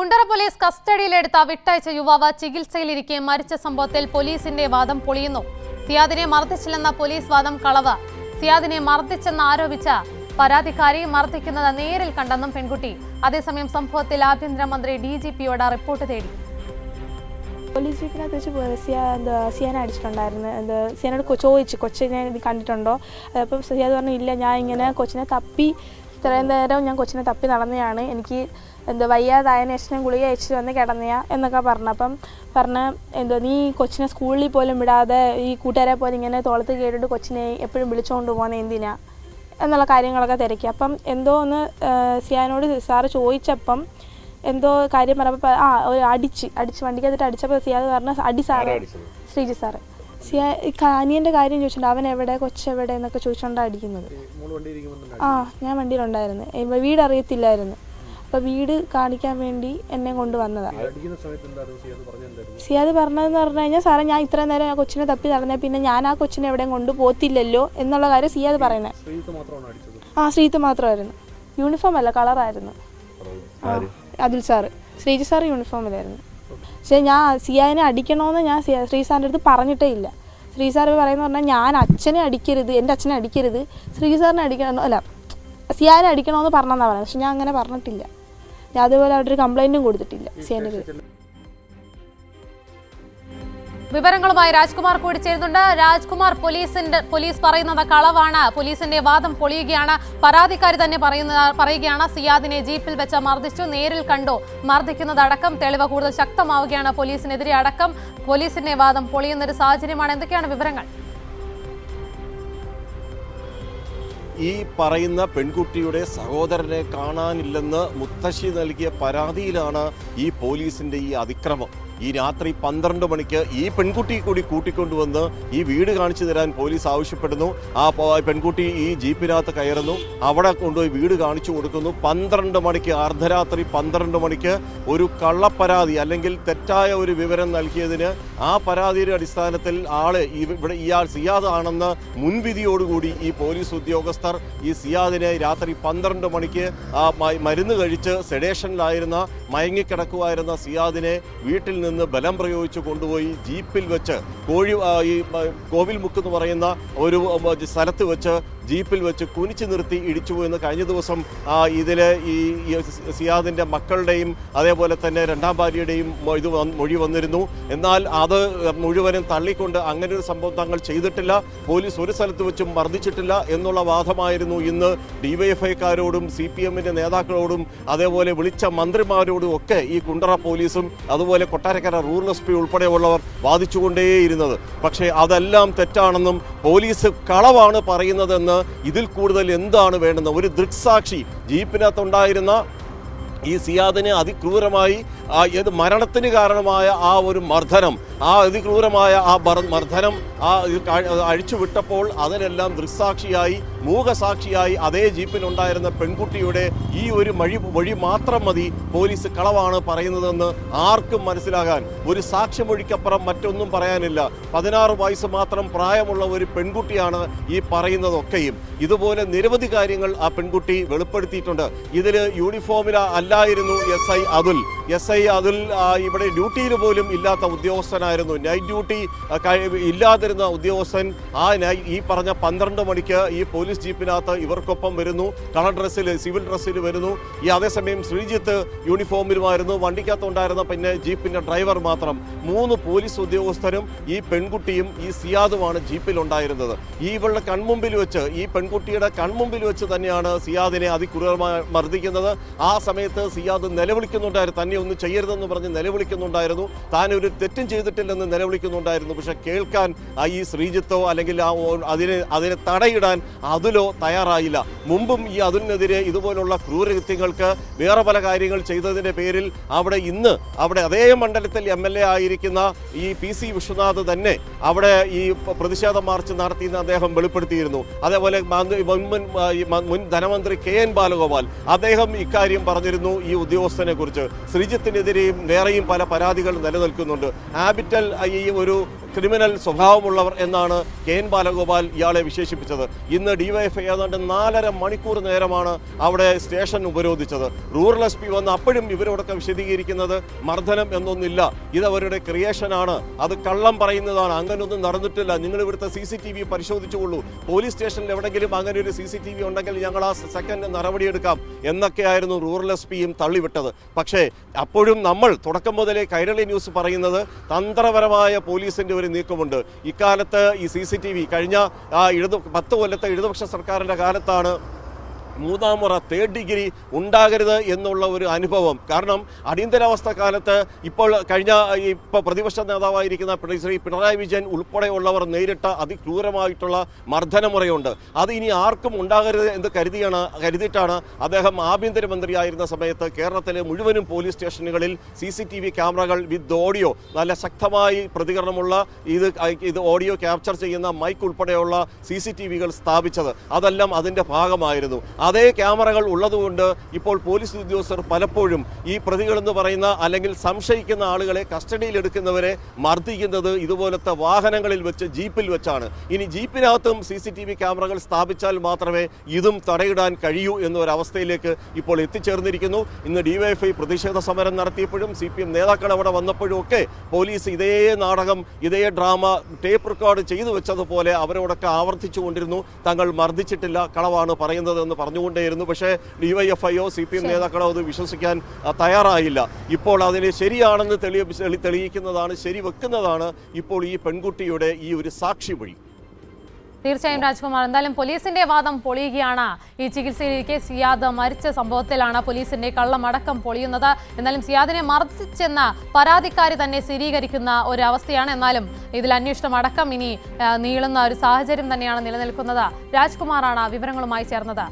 Kundara police കസ്റ്റഡിയിലെടുത്ത വിട്ടയച്ച യുവാവ് ചികിത്സയിലിരിക്കെ മരിച്ച സംഭവത്തിൽ പോലീസിന്റെ വാദം പൊളിയുന്നു. സിയാദിനെ മർദ്ദിച്ചില്ലെന്ന പോലീസ് വാദം കളവ്. സിയാദിനെ മർദ്ദിച്ചെന്ന് ആരോപിച്ച പരാതിക്കാരി മർദ്ദിക്കുന്നത് നേരിൽ കണ്ടെന്നും പെൺകുട്ടി. അതേസമയം സംഭവത്തിൽ ആഭ്യന്തരമന്ത്രി DGPയോട് റിപ്പോർട്ട് തേടി. പോലീസ് ജീപ്പിനകത്ത് വെച്ച് സിയാനെ അടിച്ചിട്ടുണ്ടായിരുന്നു. സിയാനോട് ചോദിച്ചു, കൊച്ചിനെ ഇത് കണ്ടിട്ടുണ്ടോ? അപ്പം സിയാദ് പറഞ്ഞു, ഇല്ല, ഞാൻ ഇങ്ങനെ കൊച്ചിനെ തപ്പി ഇത്രയും നേരം ഞാൻ കൊച്ചിനെ തപ്പി നടന്നതാണ്, എനിക്ക് വയ്യാതായതിനു ശേഷം ഗുളിക അയച്ചിട്ട് വന്ന് കിടന്നയാ എന്നൊക്കെ പറഞ്ഞു. അപ്പം നീ കൊച്ചിനെ സ്കൂളിൽ പോലും വിടാതെ ഈ കൂട്ടുകാരെ പോലെ ഇങ്ങനെ തോളത്ത് കേട്ടിട്ട് കൊച്ചിനെ എപ്പോഴും വിളിച്ചുകൊണ്ട് പോകുന്നത് എന്തിനാ എന്നുള്ള കാര്യങ്ങളൊക്കെ തിരക്കി. അപ്പം എന്തോ ഒന്ന് സിയാനോട് സാറ് ചോദിച്ചപ്പം എന്തോ കാര്യം പറഞ്ഞപ്പോൾ അടിച്ച് വണ്ടിക്കകത്തിട്ട് അടിച്ചപ്പോൾ സിയാദ് പറഞ്ഞ അടി സാറ് ശ്രീജി സാറ് അനിയൻ്റെ കാര്യം ചോദിച്ചിട്ടുണ്ട്, അവൻ എവിടെ, കൊച്ചെവിടെ എന്നൊക്കെ ചോദിച്ചുകൊണ്ടാണ് അടിക്കുന്നത്. ഞാൻ വണ്ടിയിലുണ്ടായിരുന്നു, വീട് അറിയത്തില്ലായിരുന്നു. അപ്പോൾ വീട് കാണിക്കാൻ വേണ്ടി എന്നെ കൊണ്ടുവന്നതാണ്. സിയാദ് പറഞ്ഞതെന്ന് പറഞ്ഞു കഴിഞ്ഞാൽ, സാറേ ഞാൻ ഇത്ര നേരം ആ കൊച്ചിനെ തപ്പി നടന്നേ, പിന്നെ ഞാൻ ആ കൊച്ചിനെ എവിടെയും കൊണ്ടുപോകത്തില്ലല്ലോ എന്നുള്ള കാര്യം സിയാദ് പറയുന്നത്. ശ്രീത്ത് മാത്രമായിരുന്നു, യൂണിഫോം അല്ല, കളറായിരുന്നു. അതിൽ സാറ് ശ്രീജി സാറ് യൂണിഫോമിലായിരുന്നു. പക്ഷേ ഞാൻ സിയാദിനെ അടിക്കണമെന്ന് ഞാൻ ശ്രീ സാറിൻ്റെ അടുത്ത് പറഞ്ഞിട്ടേ ഇല്ല. ശ്രീ സാറ് പറയുന്നത് പറഞ്ഞാൽ, ഞാൻ അച്ഛനെ അടിക്കരുത്, എൻ്റെ അച്ഛനെ അടിക്കരുത്, ശ്രീ സാറിനെ അടിക്കണോ അല്ല സിയാദിനെ അടിക്കണമെന്ന് പറഞ്ഞെന്നാണ് പറയുന്നത്. പക്ഷെ ഞാൻ അങ്ങനെ പറഞ്ഞിട്ടില്ല. ഞാൻ അതുപോലെ അവിടെ ഒരു കംപ്ലൈൻറ്റും കൊടുത്തിട്ടില്ല സിയാദിൻ്റെ പേര്. വിവരങ്ങളുമായി രാജ്കുമാർ കൂടി ചേരുന്നുണ്ട്. രാജ്കുമാർ, പോലീസ് പറയുന്നത് കളവാണ്, പോലീസിന്റെ വാദം പൊളിയുകയാണ്. പരാതിക്കാരി തന്നെ പറയുകയാണ് സിയാദിനെ ജീപ്പിൽ വെച്ച് മർദ്ദിച്ചു, നേരിൽ കണ്ടു, മർദ്ദിക്കുന്നതടക്കം തെളിവ് കൂടുതൽ ശക്തമാവുകയാണ് പോലീസിനെതിരെ അടക്കം. പോലീസിന്റെ വാദം പൊളിയുന്നൊരു സാഹചര്യമാണ്. എന്തൊക്കെയാണ് വിവരങ്ങൾ? ഈ പറയുന്ന പെൺകുട്ടിയുടെ സഹോദരനെ കാണാനില്ലെന്ന് മുത്തശ്ശി നൽകിയ പരാതിയിലാണ് ഈ പോലീസിന്റെ ഈ അതിക്രമം. ഈ രാത്രി 12 മണിക്ക് ഈ പെൺകുട്ടിയെ കൂടി കൂട്ടിക്കൊണ്ടുവന്ന് ഈ വീട് കാണിച്ചു തരാൻ പോലീസ് ആവശ്യപ്പെടുന്നു. ആ പെൺകുട്ടി ഈ ജീപ്പിനകത്ത് കയറുന്നു, അവിടെ കൊണ്ടുപോയി വീട് കാണിച്ചു കൊടുക്കുന്നു. 12 മണിക്ക്, അർദ്ധരാത്രി 12 മണിക്ക് ഒരു കള്ളപ്പരാതി അല്ലെങ്കിൽ തെറ്റായ ഒരു വിവരം നൽകിയതിന് ആ പരാതിയുടെ അടിസ്ഥാനത്തിൽ ഇയാൾ സിയാദ് ആണെന്ന് മുൻവിധിയോടുകൂടി ഈ പോലീസ് ഉദ്യോഗസ്ഥർ ഈ സിയാദിനെ രാത്രി 12 മണിക്ക് മരുന്ന് കഴിച്ച് സെഡേഷനിലായിരുന്ന മയങ്ങിക്കിടക്കുമായിരുന്ന സിയാദിനെ വീട്ടിൽ നിന്ന് ബലം പ്രയോഗിച്ച് കൊണ്ടുപോയി ജീപ്പിൽ വെച്ച് കോവിൽമുക്ക് എന്ന് പറയുന്ന ഒരു സ്ഥലത്ത് വെച്ച് ജീപ്പിൽ വെച്ച് കുനിച്ചു നിർത്തി ഇടിച്ചുപോയെന്ന് കഴിഞ്ഞ ദിവസം ഇതിൽ ഈ സിയാദിൻ്റെ മക്കളുടെയും അതേപോലെ തന്നെ രണ്ടാം ഭാര്യയുടെയും ഇത് മൊഴി വന്നിരുന്നു. എന്നാൽ അത് മുഴുവനും തള്ളിക്കൊണ്ട് അങ്ങനെ ഒരു സംഭവം തങ്ങൾ ചെയ്തിട്ടില്ല, പോലീസ് ഒരു സ്ഥലത്ത് വെച്ചും മർദ്ദിച്ചിട്ടില്ല എന്നുള്ള വാദമായിരുന്നു ഇന്ന് DYFIക്കാരോടും CPMന്റെ നേതാക്കളോടും അതേപോലെ വിളിച്ച മന്ത്രിമാരോടും ഒക്കെ ഈ കുണ്ടറ പോലീസും അതുപോലെ കൊട്ടാരക്കര റൂറൽ SP ഉൾപ്പെടെയുള്ളവർ വാദിച്ചുകൊണ്ടേയിരുന്നത്. പക്ഷേ അതെല്ലാം തെറ്റാണെന്നും പോലീസ് കളവാണ് പറയുന്നതെന്ന്, ഇതിൽ കൂടുതൽ എന്താണ് വേണ്ടുന്നത്? ഒരു ദൃക്സാക്ഷി ജീപ്പിനകത്തുണ്ടായിരുന്ന ഈ സിയാദിനെ അതിക്രൂരമായി മരണത്തിന് കാരണമായ ആ ഒരു മർദ്ദനം, ആ അതിക്രൂരമായ ആ മർദ്ദനം അഴിച്ചുവിട്ടപ്പോൾ അതിനെല്ലാം ദൃക്സാക്ഷിയായി മൂകസാക്ഷിയായി അതേ ജീപ്പിലുണ്ടായിരുന്ന പെൺകുട്ടിയുടെ ഈ ഒരു മൊഴി മാത്രം മതി പോലീസ് കളവാണ് പറയുന്നതെന്ന് ആർക്കും മനസ്സിലാകാൻ. ഒരു സാക്ഷ്യമൊഴിക്കപ്പുറം മറ്റൊന്നും പറയാനില്ല. 16 വയസ്സ് മാത്രം പ്രായമുള്ള ഒരു പെൺകുട്ടിയാണ് ഈ പറയുന്നതൊക്കെയും. ഇതുപോലെ നിരവധി കാര്യങ്ങൾ ആ പെൺകുട്ടി വെളിപ്പെടുത്തിയിട്ടുണ്ട്. ഇതിൽ യൂണിഫോമിൽ അല്ലായിരുന്നു SI അതുൽ ഇവിടെ ഡ്യൂട്ടിയിൽ പോലും ഇല്ലാത്ത ഉദ്യോഗസ്ഥനായിരുന്നു. നൈറ്റ് ഡ്യൂട്ടി ഇല്ലാതിരുന്ന ഉദ്യോഗസ്ഥൻ ഈ പറഞ്ഞ 12 മണിക്ക് ഈ പോലീസ് ജീപ്പിനകത്ത് ഇവർക്കൊപ്പം വരുന്നു, കളർ ഡ്രസ്സിൽ, സിവിൽ ഡ്രസ്സിൽ വരുന്നു. ഈ അതേസമയം ശ്രീജിത്ത് യൂണിഫോമിലുമായിരുന്നു, വണ്ടിക്കകത്തുണ്ടായിരുന്ന പിന്നെ ജീപ്പിന്റെ ഡ്രൈവർ മാത്രം. 3 പോലീസ് ഉദ്യോഗസ്ഥരും ഈ പെൺകുട്ടിയും ഈ സിയാദുമാണ് ജീപ്പിലുണ്ടായിരുന്നത്. ഇവളുടെ കൺമുമ്പിൽ വെച്ച്, ഈ പെൺകുട്ടിയുടെ കൺമുമ്പിൽ വെച്ച് തന്നെയാണ് സിയാദിനെ അതിക്രൂരമായി മർദ്ദിക്കുന്നത്. ആ സമയത്ത് സിയാദ് നിലവിളിക്കുന്നുണ്ടായിരുന്നു, തന്നെ ഒന്നും ചെയ്യരുതെന്ന് പറഞ്ഞ് നിലവിളിക്കുന്നുണ്ടായിരുന്നു, താൻ ഒരു തെറ്റും ചെയ്തിട്ടില്ലെന്ന് നിലവിളിക്കുന്നുണ്ടായിരുന്നു. പക്ഷെ കേൾക്കാൻ ഈ ശ്രീജിത്തോ അല്ലെങ്കിൽ അതിനെ തടയിടാൻ അതുലോ തയ്യാറായില്ല. മുമ്പും ഈ അതിനെതിരെ ഇതുപോലുള്ള ക്രൂരകൃത്യങ്ങൾക്ക് വേറെ പല കാര്യങ്ങൾ ചെയ്തതിൻ്റെ പേരിൽ അവിടെ അതേ മണ്ഡലത്തിൽ MLA ആയിരിക്കുന്ന ഈ PC വിശ്വനാഥ് തന്നെ അവിടെ ഈ പ്രതിഷേധ മാർച്ച് നടത്തിയെന്ന് അദ്ദേഹം വെളിപ്പെടുത്തിയിരുന്നു. അതേപോലെ മുൻ ധനമന്ത്രി KN ബാലഗോപാൽ അദ്ദേഹം ഇക്കാര്യം പറഞ്ഞിരുന്നു ഈ ഉദ്യോഗസ്ഥനെ കുറിച്ച്. ശ്രീജിത്തിനെതിരെയും വേറെയും പല പരാതികൾ നിലനിൽക്കുന്നുണ്ട്. ഹാബിറ്റൽ ഈ ഒരു ക്രിമിനൽ സ്വഭാവമുള്ളവർ എന്നാണ് KN ബാലഗോപാൽ ഇയാളെ വിശേഷിപ്പിച്ചത്. ഇന്ന് ഡിവൈഎഫ്ഐ ഏതാണ്ട് 4.5 മണിക്കൂർ നേരമാണ് അവിടെ സ്റ്റേഷൻ ഉപരോധിച്ചത്. റൂറൽ SP വന്ന് അപ്പോഴും ഇവരോടൊക്കെ വിശദീകരിക്കുന്നത് മർദ്ദനം എന്നൊന്നില്ല, ഇത് അവരുടെ ക്രിയേഷനാണ്, അത് കള്ളം പറയുന്നതാണ്, അങ്ങനെയൊന്നും നടന്നിട്ടില്ല, നിങ്ങൾ ഇവിടുത്തെ CCTV പരിശോധിച്ചുകൊള്ളൂ, പോലീസ് സ്റ്റേഷനിൽ എവിടെയെങ്കിലും അങ്ങനെ ഒരു CCTV ഉണ്ടെങ്കിൽ ഞങ്ങൾ ആ സെക്കൻഡ് നടപടിയെടുക്കാം എന്നൊക്കെയായിരുന്നു റൂറൽ SPയും തള്ളിവിട്ടത്. പക്ഷേ അപ്പോഴും നമ്മൾ തുടക്കം മുതലേ കൈരളി ന്യൂസ് പറയുന്നത് തന്ത്രപരമായ പോലീസിന്റെ ഒരു നീക്കമുണ്ട്. ഇക്കാലത്ത് ഈ CCTV കഴിഞ്ഞ 10 കൊല്ലത്തെ ഇടതുപക്ഷ സർക്കാരിന്റെ കാലത്താണ് മൂന്നാം മുറ തേർഡ് ഡിഗ്രി ഉണ്ടാകരുത് എന്നുള്ള ഒരു അനുഭവം. കാരണം അടിയന്തരാവസ്ഥ കാലത്ത് ഇപ്പോൾ പ്രതിപക്ഷ നേതാവായിരിക്കുന്ന ശ്രീ പിണറായി വിജയൻ ഉൾപ്പെടെയുള്ളവർ നേരിട്ട അതിക്രൂരമായിട്ടുള്ള മർദ്ദനമുറയുണ്ട്. അത് ഇനി ആർക്കും ഉണ്ടാകരുത് എന്ന് കരുതിയിട്ടാണ് അദ്ദേഹം ആഭ്യന്തരമന്ത്രിയായിരുന്ന സമയത്ത് കേരളത്തിലെ മുഴുവനും പോലീസ് സ്റ്റേഷനുകളിൽ CCTV ക്യാമറകൾ വിത്ത് ഓഡിയോ, നല്ല ശക്തമായി പ്രതികരണമുള്ള ഇത് ഓഡിയോ ക്യാപ്ചർ ചെയ്യുന്ന മൈക്ക് ഉൾപ്പെടെയുള്ള CCTVകൾ സ്ഥാപിച്ചത്. അതെല്ലാം അതിൻ്റെ ഭാഗമായിരുന്നു. അതേ ക്യാമറകൾ ഉള്ളതുകൊണ്ട് ഇപ്പോൾ പോലീസ് ഉദ്യോഗസ്ഥർ പലപ്പോഴും ഈ പ്രതികളെന്ന് പറയുന്ന അല്ലെങ്കിൽ സംശയിക്കുന്ന ആളുകളെ കസ്റ്റഡിയിലെടുക്കുന്നവരെ മർദ്ദിക്കുന്നത് ഇതുപോലത്തെ വാഹനങ്ങളിൽ വെച്ച്, ജീപ്പിൽ വെച്ചാണ്. ഇനി ജീപ്പിനകത്തും CCTV ക്യാമറകൾ സ്ഥാപിച്ചാൽ മാത്രമേ ഇതും തടയിടാൻ കഴിയൂ എന്നൊരവസ്ഥയിലേക്ക് ഇപ്പോൾ എത്തിച്ചേർന്നിരിക്കുന്നു. ഇന്ന് DYFI പ്രതിഷേധ സമരം നടത്തിയപ്പോഴും CPM നേതാക്കൾ അവിടെ വന്നപ്പോഴും ഒക്കെ പോലീസ് ഇതേ നാടകം, ഇതേ ഡ്രാമ ടേപ്പ് റെക്കോർഡ് ചെയ്തു വെച്ചതുപോലെ അവരോടൊക്കെ ആവർത്തിച്ചുകൊണ്ടിരുന്നു. തങ്ങൾ മർദ്ദിച്ചിട്ടില്ല, കളവാണ് പറയുന്നത് എന്ന് പറഞ്ഞുകൊണ്ടേയിരുന്നു. പക്ഷേ DYFIയോ CPM നേതാക്കളോ അത് വിശ്വസിക്കാൻ തയ്യാറായില്ല. ഇപ്പോൾ അതിനെ ശരിയാണെന്ന് തെളിയിക്കുന്നതാണ്, ശരിവെക്കുന്നതാണ് ഇപ്പോൾ ഈ പെൺകുട്ടിയുടെ ഈ ഒരു സാക്ഷിമൊഴി. തീർച്ചയായും രാജ്കുമാർ, എന്തായാലും പോലീസിന്റെ വാദം പൊളിയുകയാണ്. ഈ ചികിത്സയിലിരിക്കെ സിയാദ് മരിച്ച സംഭവത്തിലാണ് പോലീസിന്റെ കള്ളമടക്കം പൊളിയുന്നത്. എന്നാലും സിയാദിനെ മർദ്ദിച്ചെന്ന പരാതിക്കാരി തന്നെ സ്ഥിരീകരിക്കുന്ന ഒരു അവസ്ഥയാണ്. എന്നാലും ഇതിൽ അന്വേഷണം അടക്കം ഇനി നീളുന്ന ഒരു സാഹചര്യം തന്നെയാണ് നിലനിൽക്കുന്നത്. രാജ്കുമാറാണ് വിവരങ്ങളുമായി ചേർന്നത്.